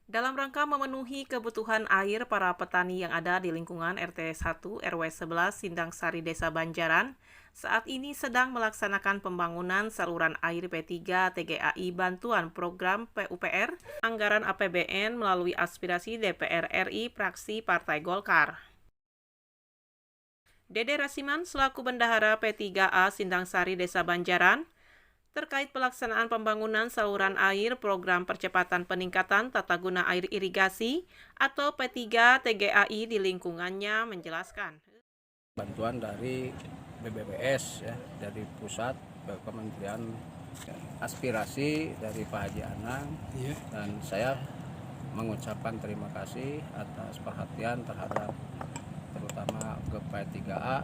Dalam rangka memenuhi kebutuhan air para petani yang ada di lingkungan RT 1 RW 11 Sindang Sari Desa Banjaran, saat ini sedang melaksanakan pembangunan saluran air P3 TGAI bantuan program PUPR anggaran APBN melalui aspirasi DPR RI fraksi Partai Golkar. Dede Rasiman selaku Bendahara P3A Sindang Sari Desa Banjaran terkait pelaksanaan pembangunan saluran air program percepatan peningkatan tata guna air irigasi atau P3 TGAI di lingkungannya menjelaskan. Bantuan dari BBBS ya, dari pusat ke kementerian, aspirasi dari Pak Haji Anang, dan saya mengucapkan terima kasih atas perhatian terhadap terutama ke P3A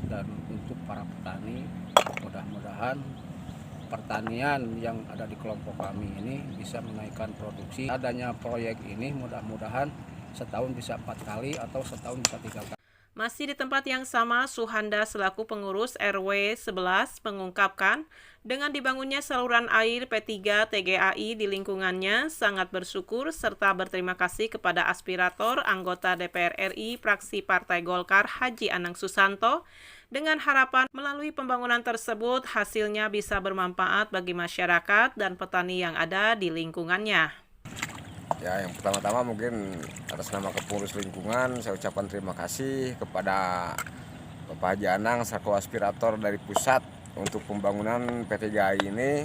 dan untuk para petani. Mudah-mudahan pertanian yang ada di kelompok kami ini bisa menaikkan produksi. Adanya proyek ini mudah-mudahan setahun bisa 4 kali atau setahun bisa 3 kali. Masih di tempat yang sama, Suhanda selaku pengurus RW 11 mengungkapkan, dengan dibangunnya saluran air P3 TGAI di lingkungannya sangat bersyukur serta berterima kasih kepada aspirator anggota DPR RI fraksi Partai Golkar Haji Anang Susanto dengan harapan melalui pembangunan tersebut hasilnya bisa bermanfaat bagi masyarakat dan petani yang ada di lingkungannya. Ya, yang pertama-tama mungkin atas nama Kepurus Lingkungan saya ucapkan terima kasih kepada Bapak Haji Anang selaku aspirator dari pusat untuk pembangunan P3AI ini.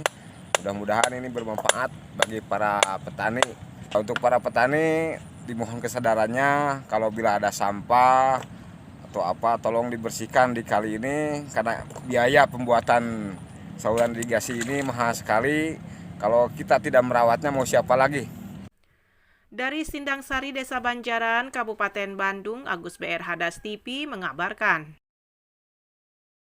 Mudah-mudahan ini bermanfaat bagi para petani. Untuk para petani dimohon kesadarannya kalau bila ada sampah atau apa tolong dibersihkan di kali ini karena biaya pembuatan saluran irigasi ini mahal sekali. Kalau kita tidak merawatnya mau siapa lagi? Dari Sindang Sari Desa Banjaran, Kabupaten Bandung, Agus BR Hadas TV mengabarkan.